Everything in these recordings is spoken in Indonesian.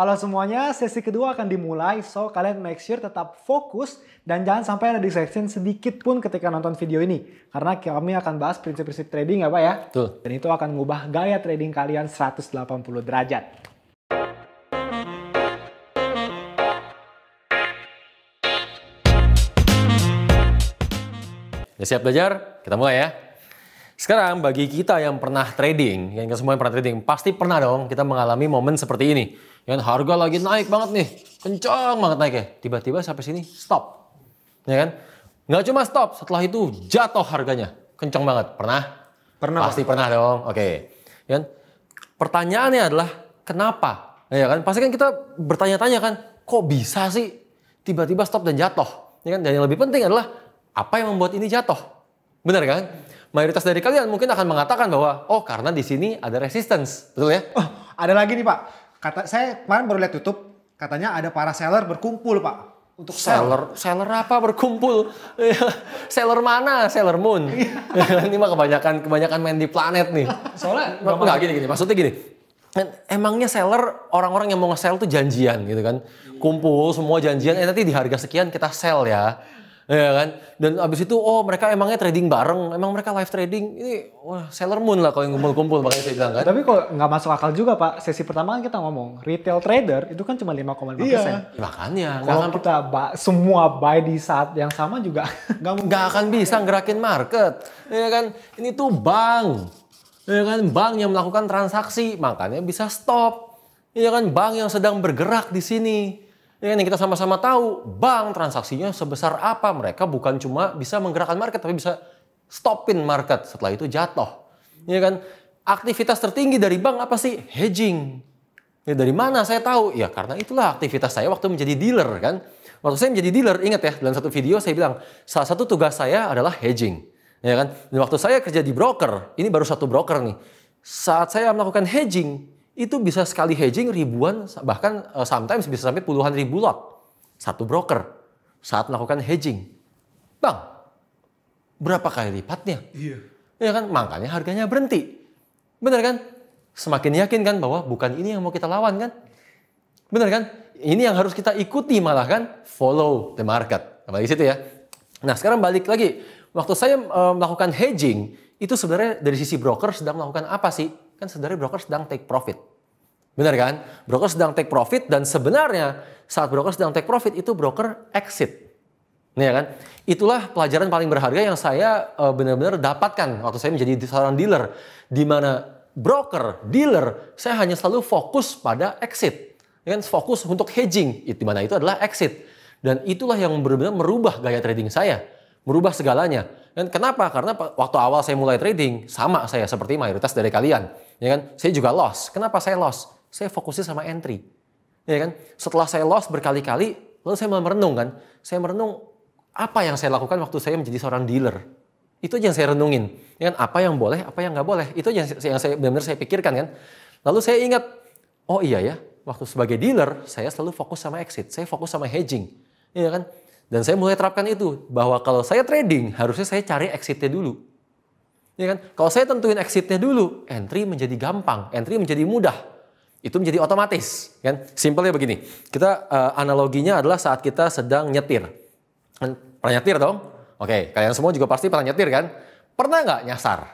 Kalau semuanya, sesi kedua akan dimulai, so kalian make sure tetap fokus dan jangan sampai ada distraction sedikit pun ketika nonton video ini. Karena kami akan bahas prinsip-prinsip trading ya Pak ya. Betul. Dan itu akan mengubah gaya trading kalian 180 derajat. Ya, siap belajar? Kita mulai ya. Sekarang bagi kita yang pernah trading, yang semua yang pernah trading, pasti pernah dong kita mengalami momen seperti ini. Yang harga lagi naik banget nih, kencang banget naiknya. Tiba-tiba sampai sini stop, ya kan? Nggak cuma stop, setelah itu jatuh harganya, kencang banget. Pernah? Pernah. Pasti pernah dong. Oke. Ya kan? Pertanyaannya adalah kenapa? Ya kan? Pasti kan kita bertanya-tanya kan, kok bisa sih tiba-tiba stop dan jatuh? Ya kan? Dan yang lebih penting adalah apa yang membuat ini jatuh? Benar kan? Mayoritas dari kalian mungkin akan mengatakan bahwa oh karena di sini ada resistance, betul ya? Oh, ada lagi nih Pak. Saya kemarin baru lihat YouTube, katanya ada para seller berkumpul Pak untuk Seller apa berkumpul? Seller mana? Seller Moon. Ini mah kebanyakan main di planet nih. Soalnya enggak gini, maksudnya gini. Emangnya seller orang-orang yang mau nge-sell tuh janjian gitu kan? Kumpul semua janjian, nanti di harga sekian kita sell ya. Ya kan? Dan abis itu, oh mereka emangnya trading bareng, emang mereka live trading, ini wah Sailor Moon lah kalau yang kumpul-kumpul, makanya saya bilang kan. Tapi kok nggak masuk akal juga Pak, sesi pertama kan kita ngomong, retail trader itu kan cuma 5,5%. Iya. Makanya. Kalau kita semua buy di saat yang sama juga nggak akan bisa gerakin market. Ya kan? Ini tuh bank. Ya kan? Bank yang melakukan transaksi, makanya bisa stop. Ya kan? Bank yang sedang bergerak di sini. Ya, yang kita sama-sama tahu, bank transaksinya sebesar apa. Mereka bukan cuma bisa menggerakkan market, tapi bisa stopin market. Setelah itu jatuh. Ya kan? Aktivitas tertinggi dari bank apa sih? Hedging. Ya, dari mana saya tahu? Ya karena itulah aktivitas saya waktu menjadi dealer kan. Waktu saya menjadi dealer, ingat ya, dalam satu video saya bilang, salah satu tugas saya adalah hedging. Ya kan? Dan waktu saya kerja di broker, ini baru satu broker nih. Saat saya melakukan hedging, itu bisa sekali hedging ribuan, bahkan sometimes bisa sampai puluhan ribu lot. Satu broker saat melakukan hedging. Bang, berapa kali lipatnya? Iya. Ya kan, makanya harganya berhenti. Benar kan? Semakin yakin kan bahwa bukan ini yang mau kita lawan kan? Benar kan? Ini yang harus kita ikuti malah kan? Follow the market. Apalagi situ ya. Nah sekarang balik lagi. Waktu saya melakukan hedging, itu sebenarnya dari sisi broker sedang melakukan apa sih? Kan sebenarnya broker sedang take profit. Benar kan? Broker sedang take profit dan sebenarnya saat broker sedang take profit itu broker exit. Nih ya kan? Itulah pelajaran paling berharga yang saya benar-benar dapatkan waktu saya menjadi seorang dealer. Di mana broker, dealer, saya hanya selalu fokus pada exit. Ya kan? Fokus untuk hedging. Di mana itu adalah exit. Dan itulah yang benar-benar merubah gaya trading saya. Merubah segalanya. Dan kenapa? Karena waktu awal saya mulai trading, sama saya seperti mayoritas dari kalian. Ya kan? Saya juga loss. Kenapa saya loss? Saya fokusnya sama entry. Ya kan? Setelah saya loss berkali-kali, lalu saya malah merenung kan. Saya merenung apa yang saya lakukan waktu saya menjadi seorang dealer. Itu aja yang saya renungin. Ya kan? Apa yang boleh, apa yang nggak boleh. Itu aja yang saya benar-benar saya pikirkan kan. Lalu saya ingat, oh iya ya, waktu sebagai dealer, saya selalu fokus sama exit. Saya fokus sama hedging. Ya kan? Dan saya mulai terapkan itu, bahwa kalau saya trading, harusnya saya cari exitnya dulu. Ya kan? Kalau saya tentuin exitnya dulu, entry menjadi gampang, entry menjadi mudah. Itu menjadi otomatis. Kan? Simpelnya begini, kita analoginya adalah saat kita sedang nyetir. Pernah nyetir dong? Oke, kalian semua juga pasti pernah nyetir kan? Pernah nggak nyasar?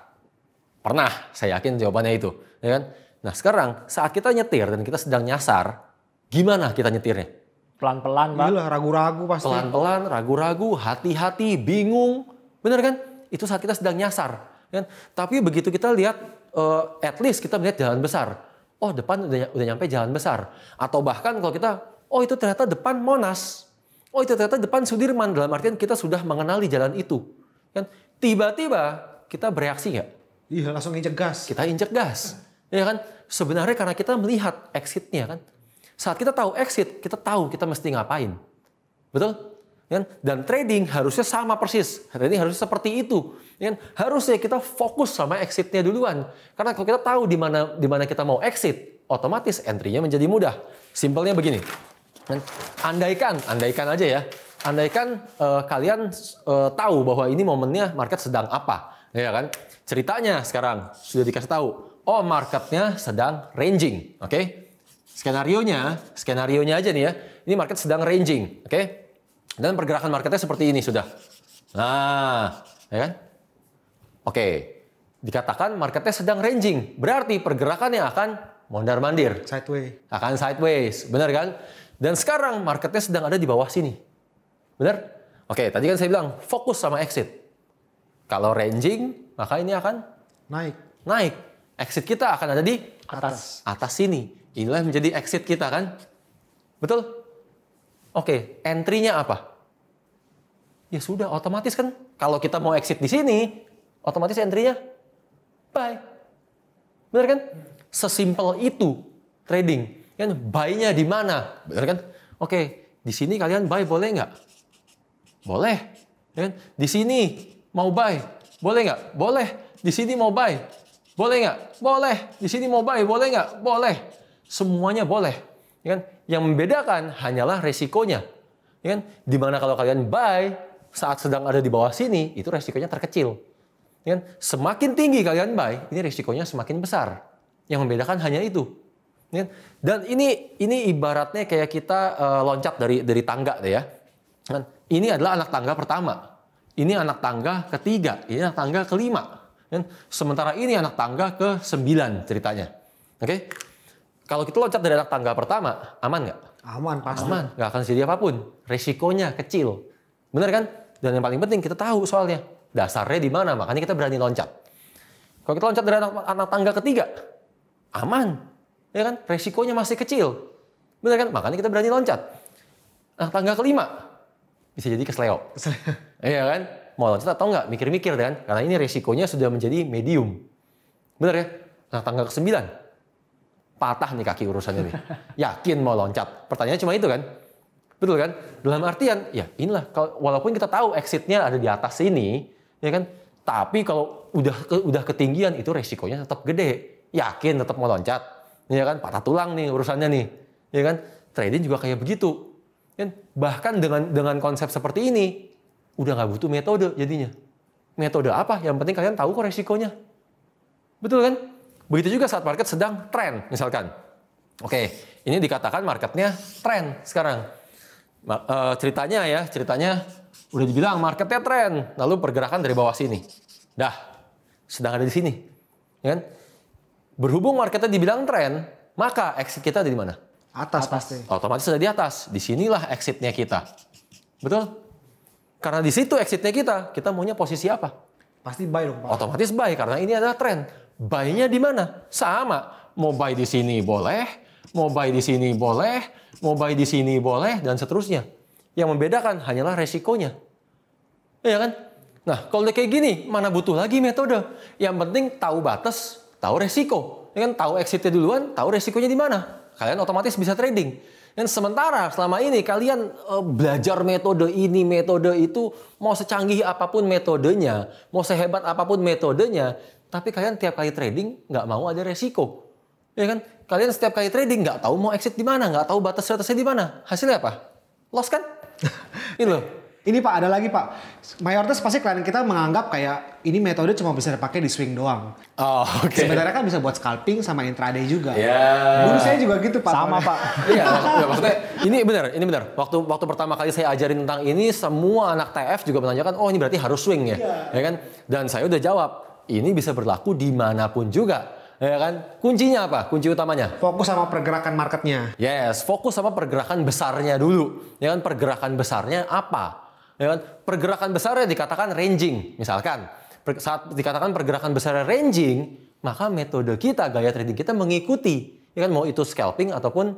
Pernah, saya yakin jawabannya itu. Ya kan? Nah sekarang, saat kita nyetir dan kita sedang nyasar, gimana kita nyetirnya? pelan-pelan Pak. Gila, ragu-ragu pasti. Pelan-pelan, ragu-ragu, hati-hati, bingung. Bener kan? Itu saat kita sedang nyasar. Kan? Tapi begitu kita lihat, at least kita melihat jalan besar. Oh depan udah nyampe jalan besar. Atau bahkan kalau kita, oh itu ternyata depan Monas. Oh itu ternyata depan Sudirman. Dalam artian kita sudah mengenali jalan itu. Kan? Tiba-tiba kita bereaksi nggak? Iya, langsung injek gas. Kita injek gas. Ya kan? Sebenarnya karena kita melihat exitnya kan. Saat kita tahu exit, kita tahu kita mesti ngapain. Betul? Dan trading harusnya sama persis. Trading harusnya seperti itu. Harusnya kita fokus sama exitnya duluan. Karena kalau kita tahu di mana kita mau exit, otomatis entry-nya menjadi mudah. Simpelnya begini. Andaikan aja ya. Andaikan kalian tahu bahwa ini momennya market sedang apa. Ya kan? Ceritanya sekarang sudah dikasih tahu. Oh marketnya sedang ranging. Oke? Skenarionya aja nih ya. Ini market sedang ranging, oke? Dan pergerakan marketnya seperti ini sudah. Nah, ya kan? Oke. Dikatakan marketnya sedang ranging, berarti pergerakannya akan mondar-mandir. Akan sideways, benar kan? Dan sekarang marketnya sedang ada di bawah sini. Benar? Oke, tadi kan saya bilang fokus sama exit. Kalau ranging, maka ini akan naik. Exit kita akan ada di atas sini. Inilah menjadi exit kita kan? Betul? Oke, entry-nya apa? Ya sudah, otomatis kan kalau kita mau exit di sini, otomatis entry-nya buy. Benar kan? Sesimpel itu trading. Kan buy-nya di mana? Benar kan? Oke, di sini kalian buy boleh nggak? Boleh. Ya kan? Di sini mau buy, boleh nggak? Boleh. Di sini mau buy, boleh nggak? Boleh. Di sini mau buy, boleh nggak? Boleh. Semuanya boleh. Ya kan? Yang membedakan hanyalah resikonya. Ya kan? Dimana kalau kalian buy saat sedang ada di bawah sini, itu resikonya terkecil. Ya kan? Semakin tinggi kalian buy, ini resikonya semakin besar. Yang membedakan hanya itu. Ya kan? Dan ini ibaratnya kayak kita loncat dari tangga deh ya. Kan? Ini adalah anak tangga pertama. Ini anak tangga ketiga. Ini anak tangga kelima. Kan? Sementara ini anak tangga ke-9 ceritanya. Oke? Kalau kita loncat dari anak tangga pertama, aman nggak? Aman pasti. Aman, nggak akan jadi apapun. Resikonya kecil. Benar kan? Dan yang paling penting kita tahu soalnya. Dasarnya di mana, makanya kita berani loncat. Kalau kita loncat dari anak tangga ketiga, aman. Ya kan? Resikonya masih kecil. Benar kan? Makanya kita berani loncat. Anak tangga kelima, bisa jadi kesleo. Iya kan? Mau loncat atau enggak? Mikir-mikir kan? Karena ini resikonya sudah menjadi medium. Benar ya? Anak tangga ke-9, patah nih kaki urusannya nih. Yakin mau loncat? Pertanyaannya cuma itu kan? Betul kan? Dalam artian, ya inilah. Walaupun kita tahu exitnya ada di atas sini, ya kan? Tapi kalau udah ketinggian itu resikonya tetap gede. Yakin tetap mau loncat, ya kan? Patah tulang nih urusannya nih, ya kan? Trading juga kayak begitu. Kan? Bahkan dengan konsep seperti ini, udah nggak butuh metode jadinya. Metode apa? Yang penting kalian tahu kok resikonya. Betul kan? Begitu juga saat market sedang trend, misalkan. Oke, ini dikatakan marketnya trend sekarang. Ceritanya udah dibilang marketnya trend, lalu pergerakan dari bawah sini. Dah, sedang ada di sini. Ya kan? Berhubung marketnya dibilang trend, maka exit kita ada di mana? Atas pasti. Otomatis ada di atas. Disinilah exitnya kita. Betul? Karena di situ exitnya kita maunya posisi apa? Pasti buy dong Pak. Otomatis buy karena ini adalah tren. Buy-nya di mana? Sama. Mau buy di sini boleh, mau buy di sini boleh, mau buy di sini boleh, dan seterusnya. Yang membedakan hanyalah resikonya. Iya kan? Nah, kalau udah kayak gini, mana butuh lagi metode? Yang penting tahu batas, tahu resiko. Ya kan? Tahu exitnya duluan, tahu resikonya di mana. Kalian otomatis bisa trading. Dan sementara selama ini kalian belajar metode ini, metode itu, mau secanggih apapun metodenya, mau sehebat apapun metodenya, tapi kalian tiap kali trading nggak mau ada resiko. Ya kan? Kalian setiap kali trading nggak tahu mau exit di mana, nggak tahu batas-batasnya di mana. Hasilnya apa? Loss kan? Ini loh. Ini Pak, ada lagi Pak. Mayoritas pasti klien kita menganggap kayak ini metode cuma bisa dipakai di swing doang. Oh, oke. Sebenarnya kan bisa buat scalping sama intraday juga. Ya. Dulu saya juga gitu Pak. Sama Pak. Iya, maksudnya ini benar. Waktu pertama kali saya ajarin tentang ini, semua anak TF juga menanyakan, oh ini berarti harus swing ya, ya kan? Dan saya udah jawab, ini bisa berlaku dimanapun juga, ya kan? Kuncinya apa? Kunci utamanya? Fokus sama pergerakan marketnya. Yes, fokus sama pergerakan besarnya dulu, ya kan? Pergerakan besarnya apa? Ya kan? Pergerakan besarnya dikatakan ranging, misalkan. Saat dikatakan pergerakan besarnya ranging, maka metode kita, gaya trading kita mengikuti. Ya kan? Mau itu scalping ataupun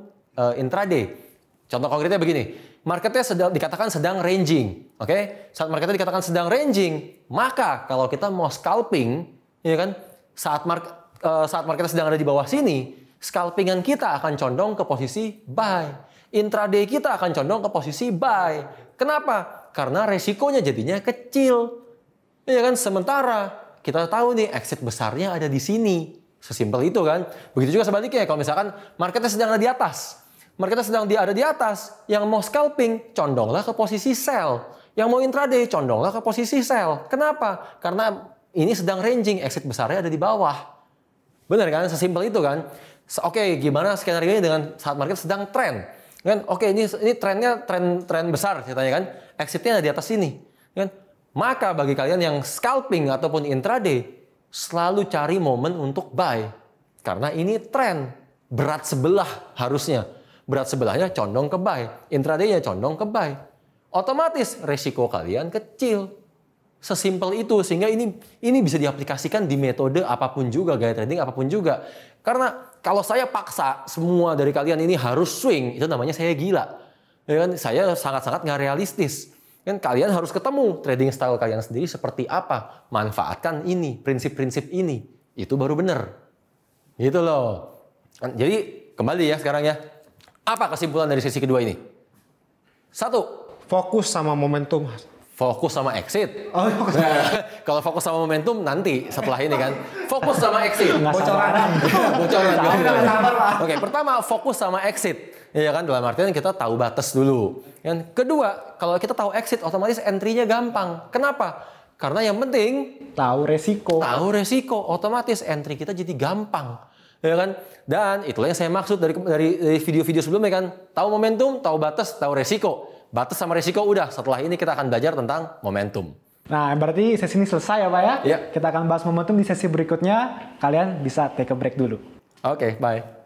intraday. Contoh konkretnya begini, marketnya dikatakan sedang ranging. Oke? Saat marketnya dikatakan sedang ranging, maka kalau kita mau scalping, ya kan? Saat marketnya sedang ada di bawah sini, scalpingan kita akan condong ke posisi buy. Intraday kita akan condong ke posisi buy. Kenapa? Karena resikonya jadinya kecil. Ya kan? Sementara kita tahu nih exit besarnya ada di sini. Sesimpel itu kan. Begitu juga sebaliknya kalau misalkan marketnya sedang ada di atas. Marketnya sedang ada di atas. Yang mau scalping condonglah ke posisi sell. Yang mau intraday condonglah ke posisi sell. Kenapa? Karena ini sedang ranging. Exit besarnya ada di bawah. Benar kan? Sesimpel itu kan. Oke, gimana skenario dengan saat market sedang tren? Kan? Oke, ini trennya tren besar ceritanya kan. Exitnya ada di atas sini. Kan? Maka bagi kalian yang scalping ataupun intraday, selalu cari momen untuk buy. Karena ini tren. Berat sebelah harusnya. Berat sebelahnya condong ke buy. Intraday-nya condong ke buy. Otomatis resiko kalian kecil. Sesimpel itu. Sehingga ini bisa diaplikasikan di metode apapun juga. Gaya trading apapun juga. Karena kalau saya paksa semua dari kalian ini harus swing. Itu namanya saya gila. Ya kan? Saya sangat-sangat nggak realistis. Kan kalian harus ketemu trading style kalian sendiri seperti apa. Manfaatkan ini. Prinsip-prinsip ini. Itu baru benar. Gitu loh. Jadi kembali ya sekarang ya. Apa kesimpulan dari sesi kedua ini? 1. Fokus sama momentum. Fokus sama exit. Oh, fokus. Kalau fokus sama momentum nanti setelah ini kan. Fokus sama exit. Bocoran. Bocoran. Oke, pertama fokus sama exit. Ya kan, dalam artian kita tahu batas dulu. Yang kedua, kalau kita tahu exit otomatis entry-nya gampang. Kenapa? Karena yang penting Tahu resiko. tahu resiko, otomatis entry kita jadi gampang. Ya kan? Dan itulah yang saya maksud dari video-video sebelumnya kan. Tahu momentum, tahu batas, tahu resiko. Batas sama resiko udah. Setelah ini kita akan belajar tentang momentum. Nah, berarti sesi ini selesai ya Pak ya? Iya. Kita akan bahas momentum di sesi berikutnya. Kalian bisa take a break dulu. Oke, bye.